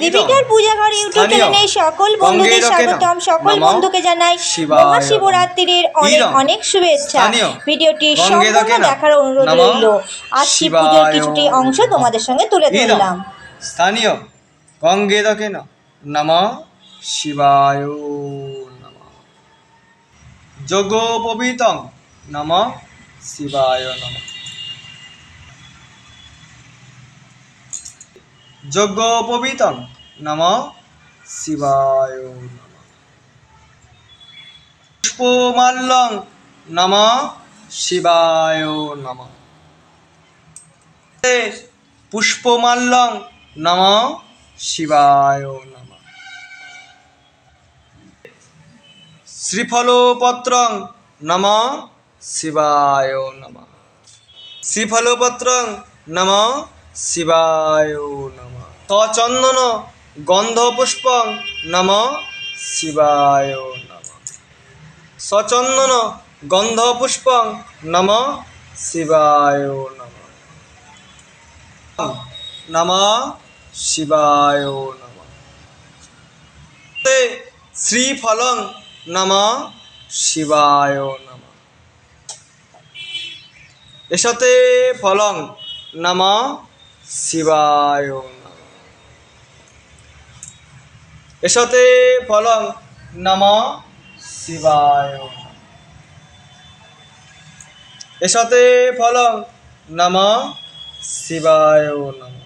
দীপিকার পূজাঘর YouTube চ্যানেলে সকল বন্ধুদের স্বাগতম। সকল বন্ধুকে জানাই মহাশিবরাত্রির অনেক অনেক শুভেচ্ছা। ভিডিওটি সম্পূর্ণ দেখার অনুরোধ রইল। আজ শিব পুজোর কিছুটি অংশ তোমাদের সঙ্গে তুলে ধরলাম। স্থানীয় গঙ্গেদকেন নমঃ শিবায় নমঃ। যোগোপবীতং নমঃ শিবায় নমঃ। যোগোপবীতং নমঃ শিবায় নমঃ। পুষ্পমাল্যং নমঃ শিবায় নমঃ। পুষ্পমাল্যং নমঃ শিবায় নমঃ। শ্রীফলপত্রং নমঃ শিবায় নমঃ। শ্রীফলপত্রং নমঃ শিবায় নমঃ। সচন্দন গন্ধপুষ্পং নমঃ শিবায় নমঃ। সচন্দন গন্ধপুষ্পং নমঃ শিবায় নমঃ। নমঃ শিবায় নমঃ। শ্রীফলং নমঃ শিবায় নমঃ। এষতে ফলং নমঃ শিবায় নমঃ। এষতে ফলং নমঃ শিবায় নমঃ। এষতে ফলং নমঃ শিবায় নমঃ।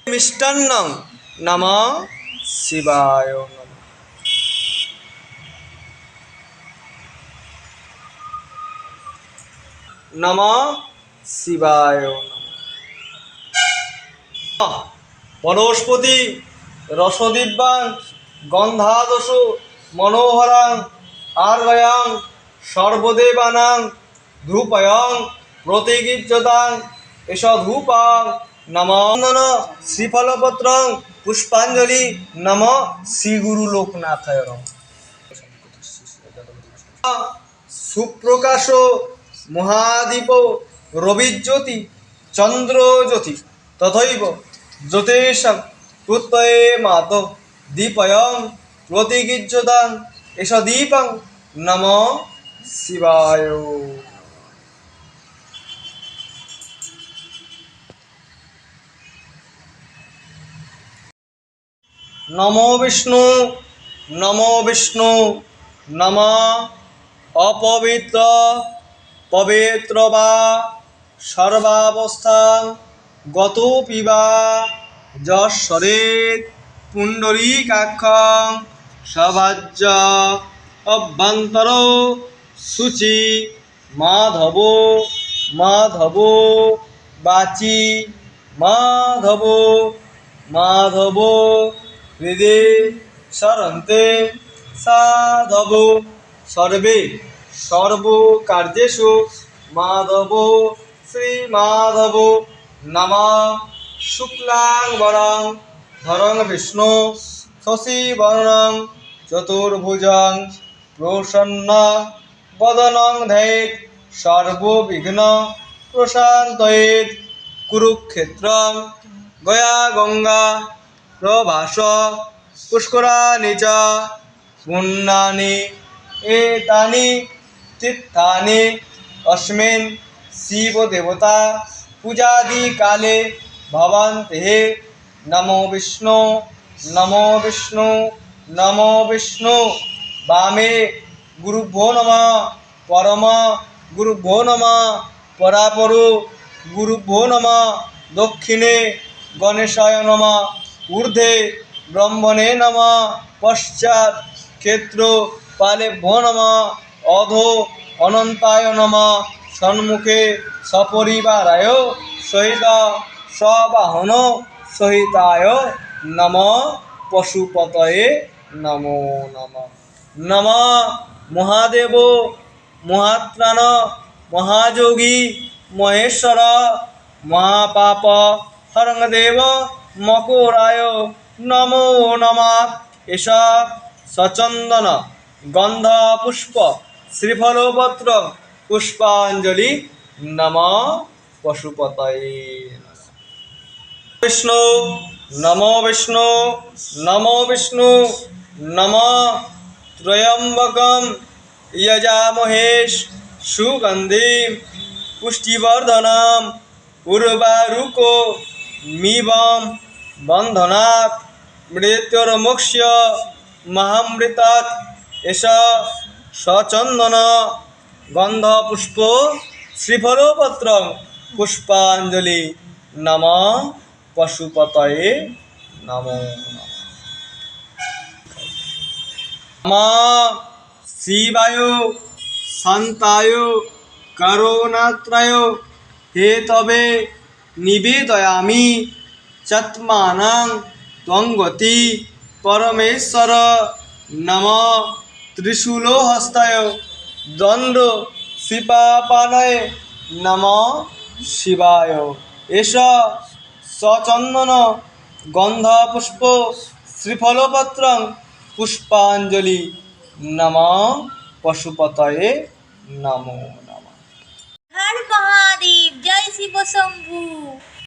মিষ্টান্নং নমঃ শিবায় নমঃ। নমঃ শিবায় নমঃ। বনস্পতি রসদিব্যাং গন্ধাদসু মনোহরাং আর্গয়াং সর্বদেবানাং ধূপয়ং প্রতিগীর্যতাং এষ ধূপাং নমঃ। শ্রীফলপত্রং পুষ্পাঞ্জলি নমঃ শ্রীগুরু লোকনাথায় নমঃ। সুপ্রকাশ মহাদীপ রবিজ্যোতি চন্দ্রজ্যোতি তথৈব জ্যোতিষং প্রত্যয়ে মাত দীপয়ং প্রতিগীর্যতাং এষ দীপং নমঃ শিবায়। নমো বিষ্ণু নমো বিষ্ণু নমঃ অপবিত্র পবিত্র বা সর্বাবস্থাং গতোপি বা যশ্বরেৎ পুণ্ডরীকাক্ষং সভাজ্য অভ্যন্তর শুচি মাধব মাধব বাচি মাধব মাধব হৃদে সরন্তে সাধব সর্বে সর্বকার্যেষু মাধব শ্রীমাধব নমঃ। শুক্লাম্বরং ধরং বিষ্ণু শশীবর্ণং চতুর্ভুজং প্রসন্ন বদনং ধ্যায়েৎ সর্ববিঘ্ন প্রশান্তয়েৎ। কুরুক্ষেত্রং গয়া গঙ্গা প্রভাস পুষ্করাণি চ পুণ্যানি এতানি তীর্থানি अस्मिन् शिवदेवता पूजादि काले भवन्ति। नमो विष्णु नमो विष्णु नमो विष्णु। वामे गुरुभ्यो नमः परम गुरुभ्यो नमः परापरो गुरुभ्यो नमः दक्षिणे गणेशाय नमः ऊर्ध्वे ब्रह्मणे नमः पश्चात् क्षेत्रपालेभ्यो नमः अधो अनंताय नमः सन्मुखे सपरिवाराय सहित सबाहन सहिताय नमः पशुपतये नमो नमः। नमः महादेव महात्राण महायोगी महेश्वर महापाप हरं देव मकोराय नमो नमः। एष सचंदन गंध पुष्प श्रीफलपत्र पुष्पांजलि नमः पशुपतये। विष्णु নমো বিষ্ণু নমো ত্রয়ম্বকম যজামহেশ সুগন্ধিম পুষ্টিবর্ধনম উর্বারুকো মিবম বন্ধনাৎ মৃত্যুর্মোক্ষ মহামৃতাৎ এষ সচন্দন গন্ধপুষ্প শ্রীফলপত্র পুষ্পাঞ্জলি নমঃ পশুপতয়ে নমো নমঃ। নমঃ শিবায় শান্তায় করুণাত্রায় হেতবে নিবেদয়ামি চত্মানাং ত্বঙ্গতি পরমেশ্বর নমঃ ত্রিশূলহস্তায় দণ্ড শিপাপানয়ে নমঃ শিবায় এষ সচন্দন গন্ধপুষ্প শ্রীফলপত্র পুষ্পাঞ্জলি নমঃ পশুপতয়ে নমো নমঃ। হর মহাদেব, জয় শিব শম্ভু।